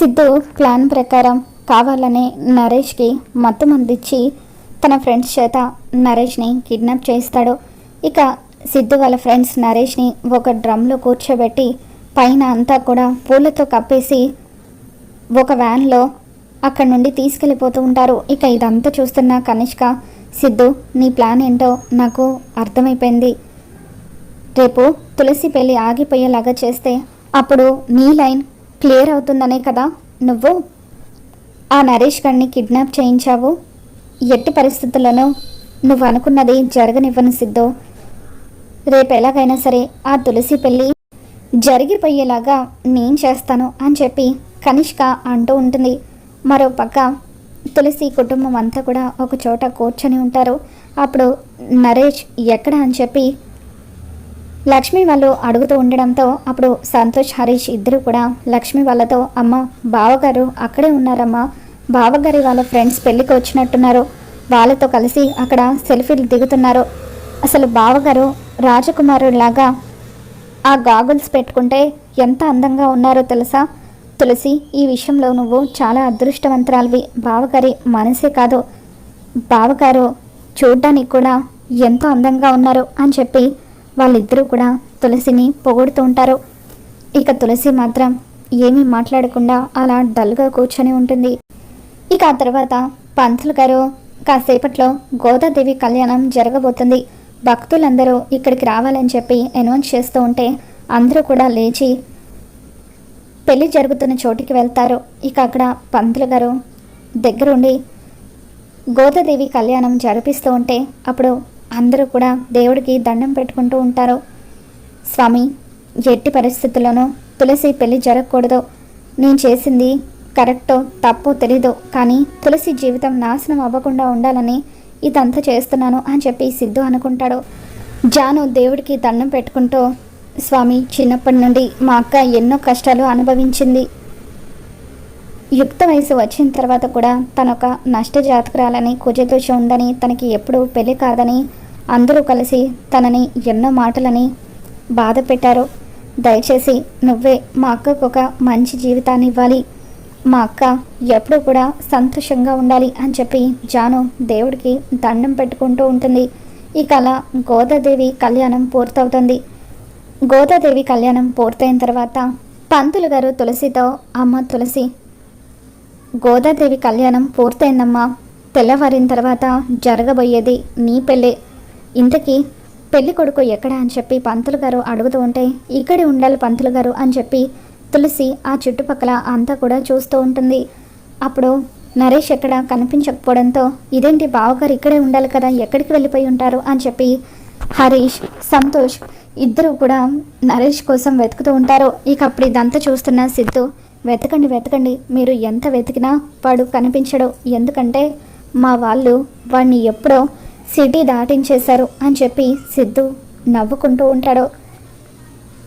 Siddhu plan ప్రకారం కావాలనే నరేష్కి మత్తు మందిచ్చి తన ఫ్రెండ్స్ చేత నరేష్ని కిడ్నాప్ చేయిస్తాడు. ఇక సిద్ధు వాళ్ళ ఫ్రెండ్స్ నరేష్ని ఒక డ్రమ్లో కూర్చోబెట్టి పైన అంతా కూడా పూలతో కప్పేసి ఒక వ్యాన్లో అక్కడి నుండి తీసుకెళ్ళిపోతూ ఉంటారు. ఇక ఇదంతా చూస్తున్న కనిష్క, సిద్ధు నీ ప్లాన్ ఏంటో నాకు అర్థమైపోయింది. రేపు తులసి పెళ్ళి ఆగిపోయేలాగా చేస్తే అప్పుడు నీ లైన్ క్లియర్ అవుతుందనే కదా నువ్వు ఆ నరేష్ గారిని కిడ్నాప్ చేయించావు. ఎట్టి పరిస్థితుల్లోనూ నువ్వు అనుకున్నది జరగనివ్వను సిద్ధు. రేపు ఎలాగైనా సరే ఆ తులసి పెళ్ళి జరిగిపోయేలాగా నేను చేస్తాను అని చెప్పి కనిష్క అంటూ ఉంటుంది. మరో పక్క తులసి కుటుంబం అంతా కూడా ఒక చోట కూర్చొని ఉంటారు. అప్పుడు నరేష్ ఎక్కడ అని చెప్పి లక్ష్మి వాళ్ళు అడుగుతూ ఉండడంతో అప్పుడు సంతోష్, హరీష్ ఇద్దరు కూడా లక్ష్మి వాళ్ళతో, అమ్మ బావగారు అక్కడే ఉన్నారమ్మా, బావగారి వాళ్ళ ఫ్రెండ్స్ పెళ్ళికి వచ్చినట్టున్నారు, వాళ్ళతో కలిసి అక్కడ సెల్ఫీలు దిగుతున్నారు. అసలు బావగారు రాజకుమారులాగా ఆ గాగుల్స్ పెట్టుకుంటే ఎంత అందంగా ఉన్నారో తెలుసా తులసి, ఈ విషయంలో నువ్వు చాలా అదృష్టవంతురాలివి. బావగారి మనసే కాదు, బావగారు చూడ్డానికి కూడా ఎంతో అందంగా ఉన్నారు అని చెప్పి వాళ్ళిద్దరూ కూడా తులసిని పొగుడుతూ ఉంటారు. ఇక తులసి మాత్రం ఏమీ మాట్లాడకుండా అలా డల్గా కూర్చొని ఉంటుంది. ఇక ఆ తర్వాత పంతులు గారు కాసేపట్లో గోదాదేవి కళ్యాణం జరగబోతుంది, భక్తులందరూ ఇక్కడికి రావాలని చెప్పి అనౌన్స్ చేస్తూ ఉంటే అందరూ కూడా లేచి పెళ్లి జరుగుతున్న చోటికి వెళ్తారు. ఇక అక్కడ పంతులు గారు దగ్గరుండి గోదాదేవి కళ్యాణం జరిపిస్తూ ఉంటే అప్పుడు అందరూ కూడా దేవుడికి దండం పెట్టుకుంటూ ఉంటారు. స్వామి, ఎట్టి పరిస్థితుల్లోనూ తులసి పెళ్లి జరగకూడదు. నేను చేసింది కరెక్టో తప్పో తెలీదు, కానీ తులసి జీవితం నాశనం అవ్వకుండా ఉండాలని ఇదంతా చేస్తున్నాను అని చెప్పి సిద్ధు అనుకుంటాడు. జాను దేవుడికి దండం పెట్టుకుంటూ, స్వామి, చిన్నప్పటి నుండి మా అక్క ఎన్నో కష్టాలు అనుభవించింది. యుక్త వయసు వచ్చిన తర్వాత కూడా తనొక నష్టజాతకురాలని, కుజదోషం ఉందని, తనకి ఎప్పుడూ పెళ్లి కాదని అందరూ కలిసి తనని ఎన్నో మాటలని బాధ పెట్టారు. దయచేసి నువ్వే మా అక్కకు ఒక మంచి జీవితాన్ని ఇవ్వాలి, మా అక్క ఎప్పుడూ కూడా సంతోషంగా ఉండాలి అని చెప్పి జాను దేవుడికి దండం పెట్టుకుంటూ ఉంటుంది. ఇక అలా గోదాదేవి కళ్యాణం పూర్తవుతుంది. గోదాదేవి కళ్యాణం పూర్తయిన తర్వాత పంతులు గారు తులసితో, అమ్మ తులసి, గోదాదేవి కళ్యాణం పూర్తయిందమ్మా, తెల్లవారిన తర్వాత జరగబోయేది నీ పెళ్ళే, ఇంతకీ పెళ్లి కొడుకు ఎక్కడ అని చెప్పి పంతులు గారు అడుగుతూ ఉంటే ఇక్కడే ఉండాలి పంతులు గారు అని చెప్పి తులసి ఆ చుట్టుపక్కల అంతా కూడా చూస్తూ ఉంటుంది. అప్పుడు నరేష్ ఎక్కడ కనిపించకపోవడంతో ఇదేంటి బావగారు ఇక్కడే ఉండాలి కదా, ఎక్కడికి వెళ్ళిపోయి ఉంటారు అని చెప్పి హరీష్, సంతోష్ ఇద్దరు కూడా నరేష్ కోసం వెతుకుతూ ఉంటారు. ఇక అప్పుడు ఇదంతా చూస్తున్న సిద్ధు, వెతకండి వెతకండి, మీరు ఎంత వెతికినా వాడు కనిపించడు, ఎందుకంటే మా వాళ్ళు వాడిని ఎప్పుడో సిటీ దాటించేశారు అని చెప్పి సిద్ధు నవ్వుకుంటూ ఉంటాడు.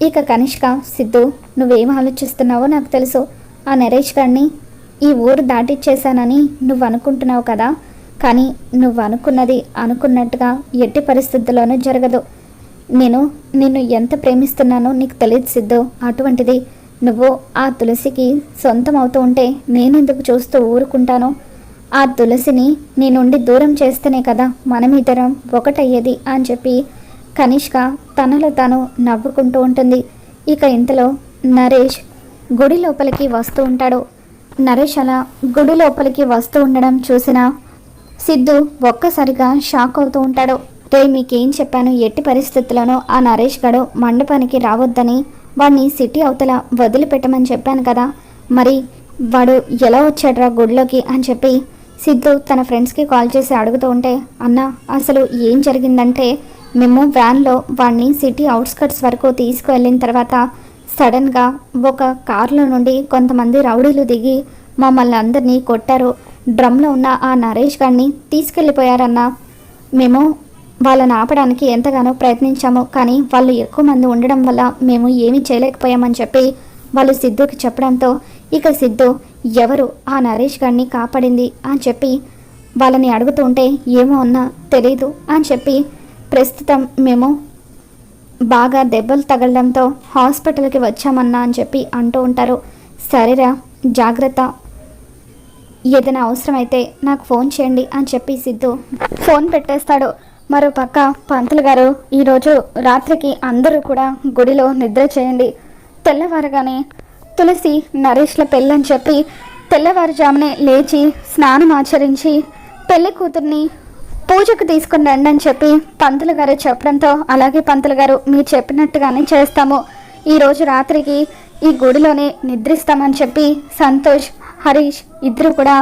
ఇక కనిష్క, సిద్ధు నువ్వేం ఆలోచిస్తున్నావో నాకు తెలుసు, ఆ నరేష్ గారిని ఈ ఊరు దాటిచ్చేశానని నువ్వు అనుకుంటున్నావు కదా, కానీ నువ్వు అనుకున్నది అనుకున్నట్టుగా ఎట్టి పరిస్థితుల్లోనూ జరగదు. నేను నిన్ను ఎంత ప్రేమిస్తున్నానో నీకు తెలియదు సిద్ధు, అటువంటిది నువ్వు ఆ తులసికి సొంతం అవుతూ ఉంటే నేనెందుకు చూస్తూ ఊరుకుంటాను, ఆ తులసిని నీ నుండి దూరం చేస్తేనే కదా మనమిద్దరం ఒకటయ్యేది అని చెప్పి కనిష్క తనలో తాను నవ్వుకుంటూ ఉంటుంది. ఇక ఇంతలో నరేష్ గుడి లోపలికి వస్తూ ఉంటాడు. నరేష్ అలా గుడి లోపలికి వస్తూ ఉండడం చూసిన సిద్ధు ఒక్కసారిగా షాక్ అవుతూ ఉంటాడు. మీకేం చెప్పాను, ఎట్టి పరిస్థితుల్లోనూ ఆ నరేష్ గడు మండపానికి రావద్దని, వాడిని సిటీ అవతల వదిలిపెట్టమని చెప్పాను కదా, మరి వాడు ఎలా వచ్చాడ్రా గుడిలోకి అని చెప్పి సిద్ధు తన ఫ్రెండ్స్కి కాల్ చేసి అడుగుతూ ఉంటే, అన్న అసలు ఏం జరిగిందంటే మేము వ్యాన్లో వాడిని సిటీ అవుట్స్కట్స్ వరకు తీసుకువెళ్ళిన తర్వాత సడన్గా ఒక కారులో నుండి కొంతమంది రౌడీలు దిగి మమ్మల్ని అందరినీ కొట్టారు, డ్రమ్లో ఉన్న ఆ నరేష్ గారిని తీసుకెళ్ళిపోయారన్న. మేము వాళ్ళని ఆపడానికి ఎంతగానో ప్రయత్నించాము, కానీ వాళ్ళు ఎక్కువ మంది ఉండడం వల్ల మేము ఏమీ చేయలేకపోయామని చెప్పి వాళ్ళు సిద్ధుకి చెప్పడంతో ఇక సిద్ధు ఎవరు ఆ నరేష్ గారిని కాపాడింది అని చెప్పి వాళ్ళని అడుగుతుంటే ఏమో అన్నా తెలీదు అని చెప్పి ప్రస్తుతం మేము బాగా దెబ్బలు తగలడంతో హాస్పిటల్కి వచ్చామన్నా అని చెప్పి అంటూ ఉంటారు. సరేరా, జాగ్రత్త, ఏదైనా అవసరమైతే నాకు ఫోన్ చేయండి అని చెప్పి సిద్ధు ఫోన్ పెట్టేస్తాడు. మరోపక్క పంతులు గారు, ఈరోజు రాత్రికి అందరూ కూడా గుడిలో నిద్ర చేయండి, తెల్లవారగానే తులసి నరేష్ల పెళ్ళని చెప్పి తెల్లవారుజామునే లేచి స్నానం ఆచరించి పెళ్లి కూతుర్ని పూజకు తీసుకుని రండి అని చెప్పి పంతులు గారు చెప్పడంతో, అలాగే పంతులు గారు, మీరు చెప్పినట్టుగానే చేస్తాము, ఈరోజు రాత్రికి ఈ గుడిలోనే నిద్రిస్తామని చెప్పి సంతోష్, హరీష్ ఇద్దరు కూడా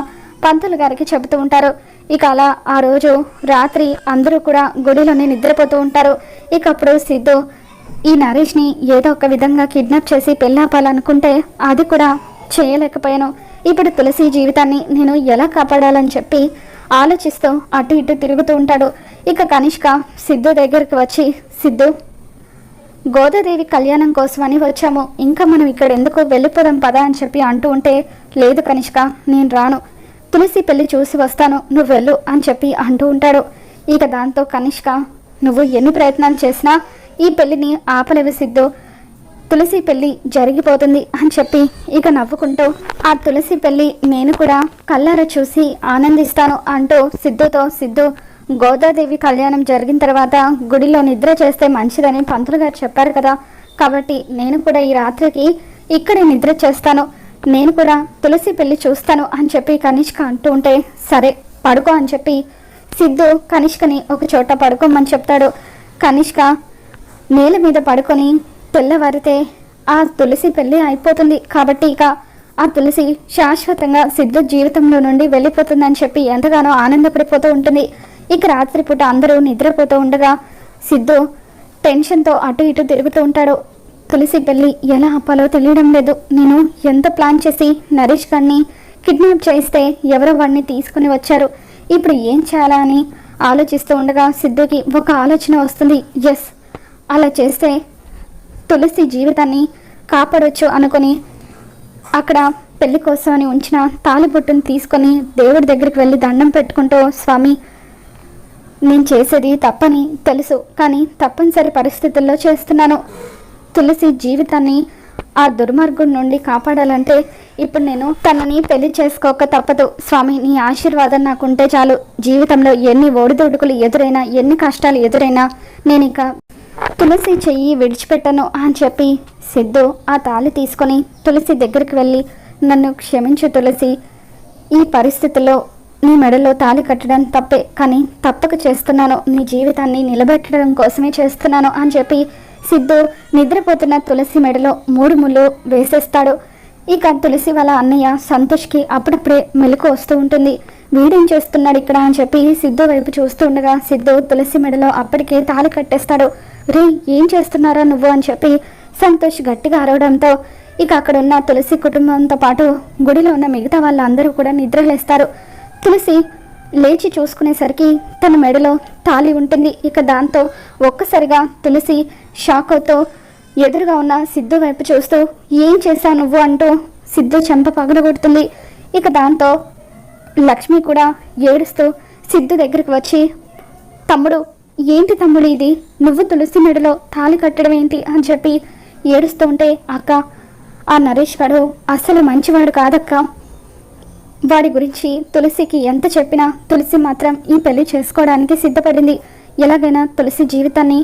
పంతులు గారికి చెబుతూ ఉంటారు. ఇక అలా ఆ రోజు రాత్రి అందరూ కూడా గుడిలోనే నిద్రపోతూ ఉంటారు. ఇక అప్పుడు సిద్ధు ఈ నరేష్ని ఏదో ఒక విధంగా కిడ్నాప్ చేసి పెళ్ళాపాలనుకుంటే అది కూడా చేయలేకపోయాను. ఇప్పుడు తులసి జీవితాన్ని నేను ఎలా కాపాడాలని చెప్పి ఆలోచిస్తూ అటు ఇటు తిరుగుతూ ఉంటాడు. ఇక కనిష్క సిద్ధు దగ్గరికి వచ్చి, సిద్ధు, గోదాదేవి కళ్యాణం కోసమని వచ్చాము, ఇంకా మనం ఇక్కడ ఎందుకు, వెళ్ళిపోదాం పదా అని చెప్పి అంటూ ఉంటే, లేదు కనిష్క, నేను రాను, తులసి పెళ్లి చూసి వస్తాను, నువ్వు వెళ్ళు అని చెప్పి అంటూ ఉంటాడు. ఇక దాంతో కనిష్క, నువ్వు ఎన్ని ప్రయత్నాలు చేసినా ఈ పెళ్లిని ఆపలేవు సిద్ధు, తులసి పెళ్లి జరిగిపోతుంది అని చెప్పి ఇక నవ్వుకుంటూ, ఆ తులసి పెళ్లి నేను కూడా కళ్ళారా చూసి ఆనందిస్తాను అంటూ సిద్ధుతో, సిద్ధు, గోదాదేవి కళ్యాణం జరిగిన తర్వాత గుడిలో నిద్ర చేస్తే మంచిదని పంతులు గారు చెప్పారు కదా, కాబట్టి నేను కూడా ఈ రాత్రికి ఇక్కడే నిద్ర చేస్తాను, నేను కూడా తులసి పెళ్లి చూస్తాను అని చెప్పి కనిష్క అంటూ ఉంటే, సరే పడుకో అని చెప్పి సిద్ధు కనిష్కని ఒక చోట పడుకోమని చెప్తాడు. కనిష్క నేల మీద పడుకొని తెల్లవారితే ఆ తులసి పెళ్లి అయిపోతుంది, కాబట్టి ఇక ఆ తులసి శాశ్వతంగా సిద్ధు జీవితంలో నుండి వెళ్ళిపోతుందని చెప్పి ఎంతగానో ఆనందపడిపోతూ ఉంటుంది. ఇక రాత్రిపూట అందరూ నిద్రపోతూ ఉండగా సిద్ధు టెన్షన్తో అటు ఇటు తిరుగుతూ ఉంటాడు. తులసి పెళ్లి ఎలా ఆపాలో తెలియడం లేదు, నేను ఎంత ప్లాన్ చేసి నరేష్ గారిని కిడ్నాప్ చేస్తే ఎవరో వాడిని తీసుకుని వచ్చారు, ఇప్పుడు ఏం చేయాలా అని ఆలోచిస్తూ ఉండగా సిద్ధుకి ఒక ఆలోచన వస్తుంది. ఎస్, అలా చేస్తే తులసి జీవితాన్ని కాపాడొచ్చు అనుకుని అక్కడ పెళ్లి కోసమని ఉంచిన తాళిబొట్టును తీసుకొని దేవుడి దగ్గరికి వెళ్ళి దండం పెట్టుకుంటూ, స్వామి, నేను చేసేది తప్పని తెలుసు, కానీ తప్పనిసరి పరిస్థితుల్లో చేస్తున్నాను, తులసి జీవితాన్ని ఆ దుర్మార్గుడి నుండి కాపాడాలంటే ఇప్పుడు నేను తనని పెళ్లి చేసుకోక తప్పదు, స్వామి నీ ఆశీర్వాదం నాకుంటే చాలు, జీవితంలో ఎన్ని ఒడిదొడుకులు ఎదురైనా ఎన్ని కష్టాలు ఎదురైనా నేను ఇక తులసి చెయ్యి విడిచిపెట్టను అని చెప్పి సిద్ధు ఆ తాళి తీసుకొని తులసి దగ్గరికి వెళ్ళి, నన్ను క్షమించు తులసి, ఈ పరిస్థితుల్లో నీ మెడలో తాళి కట్టడం తప్పే, కానీ తప్పక చేస్తున్నాను, నీ జీవితాన్ని నిలబెట్టడం కోసమే చేస్తున్నాను అని చెప్పి సిద్ధు నిద్రపోతున్న తులసి మెడలో 3 ముళ్ళు వేసేస్తాడు. ఇక తులసి వాళ్ళ అన్నయ్య సంతోష్కి అప్పుడప్పుడే మెలకు వస్తూ ఉంటుంది. వీడేం చేస్తున్నాడు ఇక్కడ అని చెప్పి సిద్ధు వైపు చూస్తూ ఉండగా సిద్ధు తులసి మెడలో అప్పటికే తాళి కట్టేస్తాడు. రే, ఏం చేస్తున్నారా నువ్వు అని చెప్పి సంతోష్ గట్టిగా అరవడంతో ఇక అక్కడ ఉన్న తులసి కుటుంబంతో పాటు గుడిలో ఉన్న మిగతా వాళ్ళందరూ కూడా నిద్రలేస్తారు. తులసి లేచి చూసుకునేసరికి తన మెడలో తాళి ఉంటుంది. ఇక దాంతో ఒక్కసారిగా తులసి షాక్ అవుతూ ఎదురుగా ఉన్న సిద్ధు వైపు చూస్తూ, ఏం చేశావు నువ్వు అంటూ సిద్ధు చెంప పగలగొడుతుంది. ఇక దాంతో లక్ష్మి కూడా ఏడుస్తూ సిద్ధు దగ్గరికి వచ్చి, తమ్ముడు, ఏంటి తమ్ముడు ఇది, నువ్వు తులసి మెడలో తాళి కట్టడం ఏంటి అని చెప్పి ఏడుస్తూ ఉంటే, అక్క, ఆ నరేష్ గారు అస్సలు మంచివాడు కాదక్క, వాడి గురించి తులసికి ఎంత చెప్పినా తులసి మాత్రం ఈ పెళ్లి చేసుకోవడానికి సిద్ధపడింది, ఎలాగైనా తులసి జీవితాన్ని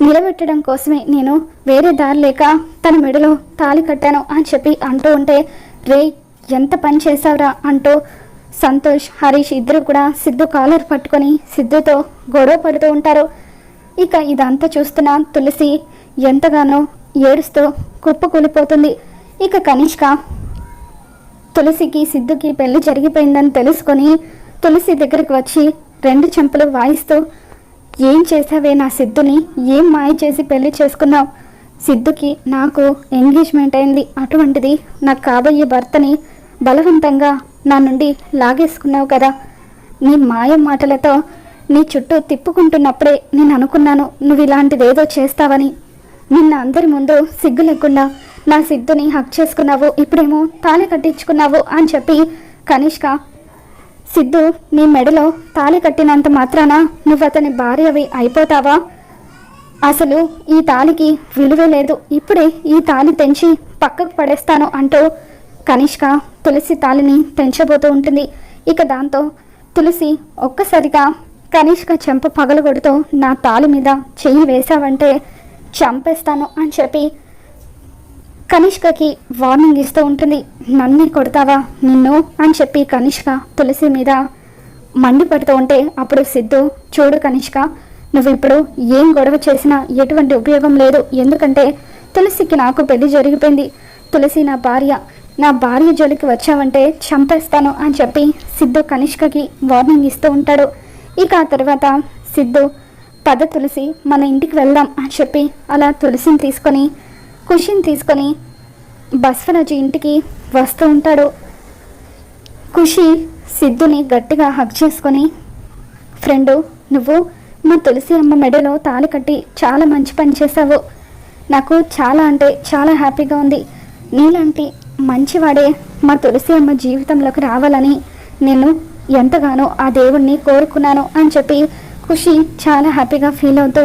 నిలబెట్టడం కోసమే నేను వేరే దారి లేక తన మెడలో తాళి కట్టాను అని చెప్పి అంటూ ఉంటే, రే, ఎంత పని చేశావురా అంటూ సంతోష్, హరీష్ ఇద్దరు కూడా సిద్ధు కాలర్ పట్టుకొని సిద్ధుతో గొడవ పడుతూ ఉంటారు. ఇక ఇదంతా చూస్తున్న తులసి ఎంతగానో ఏడుస్తూ కుప్పకూలిపోతుంది. ఇక కనిష్క తులసికి సిద్ధుకి పెళ్లి జరిగిపోయిందని తెలుసుకొని తులసి దగ్గరికి వచ్చి 2 చెంపలు వాయిస్తూ, ఏం చేసావే నా సిద్ధుని, ఏం మాయ చేసి పెళ్లి చేసుకున్నావు, సిద్ధుకి నాకు ఎంగేజ్మెంట్ అయింది, అటువంటిది నాకు కాబోయే భర్తని బలవంతంగా నా నుండి లాగేసుకున్నావు కదా, నీ మాయ మాటలతో నీ చుట్టూ తిప్పుకుంటున్నప్పుడే నేను అనుకున్నాను నువ్వు ఇలాంటిదేదో చేస్తావని, నిన్న అందరి ముందు సిగ్గు లేకుండా నా సిద్ధుని హక్ చేసుకున్నావు, ఇప్పుడేమో తాళి కట్టించుకున్నావు అని చెప్పి కనిష్క, సిద్ధు నీ మెడలో తాళి కట్టినంత మాత్రాన నువ్వు అతని భార్యవి అయిపోతావా, అసలు ఈ తాళికి విలువే లేదు, ఇప్పుడే ఈ తాళి తెంచి పక్కకు పడేస్తాను అంటూ కనిష్క తులసి తాళిని తెంచబోతూ ఉంటుంది. ఇక దాంతో తులసి ఒక్కసారిగా కనిష్క చెంప పగలగొడుతూ నా తాళి మీద చెయ్యి వేశావంటే చంపేస్తాను అని చెప్పి కనిష్కకి వార్నింగ్ ఇస్తూ ఉంటుంది. నన్ను కొడతావా నిన్ను అని చెప్పి కనిష్క తులసి మీద మండిపడుతూ ఉంటే అప్పుడు సిద్ధు, చూడు కనిష్క, నువ్వు ఇప్పుడు ఏం గొడవ చేసినా ఎటువంటి ఉపయోగం లేదు. ఎందుకంటే తులసికి నాకు పెళ్లి జరిగిపోయింది. తులసి నా భార్య జోలికి వచ్చావంటే చంపేస్తాను అని చెప్పి సిద్ధు కనిష్కకి వార్నింగ్ ఇస్తూ ఉంటాడు. ఇక ఆ తర్వాత సిద్ధు, పద తులసి మన ఇంటికి వెళ్దాం అని చెప్పి అలా తులసిని తీసుకొని ఖుషిని తీసుకొని బస్వరాజు ఇంటికి వస్తూ ఉంటాడు. ఖుషి సిద్ధుని గట్టిగా హగ్ చేసుకొని, ఫ్రెండు, నువ్వు మా తులసి అమ్మ మెడలో తాళి కట్టి చాలా మంచి పని చేశావు. నాకు చాలా అంటే చాలా హ్యాపీగా ఉంది. నీలాంటి మంచివాడే మా తులసి అమ్మ జీవితంలోకి రావాలని నేను ఎంతగానో ఆ దేవుణ్ణి కోరుకున్నాను అని చెప్పి ఖుషి చాలా హ్యాపీగా ఫీల్ అవుతూ,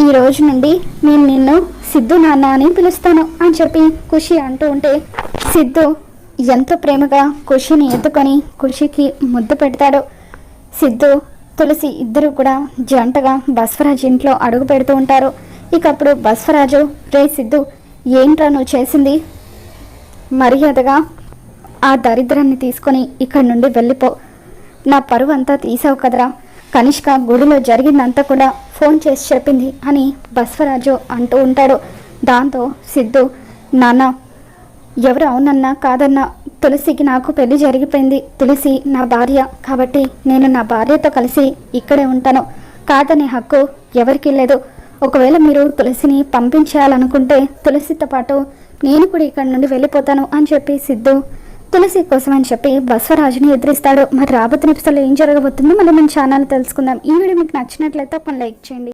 ఈ రోజు నుండి నేను నిన్ను సిద్ధు నాన్న అని పిలుస్తాను అని చెప్పి ఖుషి అంటూ ఉంటే సిద్ధు ఎంతో ప్రేమగా ఖుషిని ఎత్తుకొని ఖుషికి ముద్దు పెడతాడు. సిద్ధు తులసి ఇద్దరు కూడా జంటగా బస్వరాజు ఇంట్లో అడుగు పెడుతూ ఉంటారు. ఇక అప్పుడు బస్వరాజు, రే సిద్ధు, ఏంట్రా నువ్వు చేసింది? మర్యాదగా ఆ దరిద్రాన్ని తీసుకొని ఇక్కడి నుండి వెళ్ళిపో. నా పరువు అంతా తీసావు కదరా. కనిష్క గుడిలో జరిగిందంతా కూడా ఫోన్ చేసి చెప్పింది అని బస్వరాజు అంటూ ఉంటాడు. దాంతో సిద్ధు, నాన్న, ఎవరు అవునన్నా కాదన్నా తులసికి నాకు పెళ్లి జరిగిపోయింది. తులసి నా భార్య కాబట్టి నేను నా భార్యతో కలిసి ఇక్కడే ఉంటాను. కాదనే హక్కు ఎవరికీ లేదు. ఒకవేళ మీరు తులసిని పంపించేయాలనుకుంటే తులసితో పాటు నేను కూడా ఇక్కడి నుండి వెళ్ళిపోతాను అని చెప్పి సిద్ధు తులసి కోసం అని చెప్పి బస్వరాజుని ఎదురిస్తాడు. మరి రాబోతున్న ఎపిసోడ్లో ఏం జరగబోతుందో మళ్ళీ మన ఛానల్ తెలుసుకుందాం. ఈ వీడియో మీకు నచ్చినట్లయితే ఒక లైక్ చేయండి.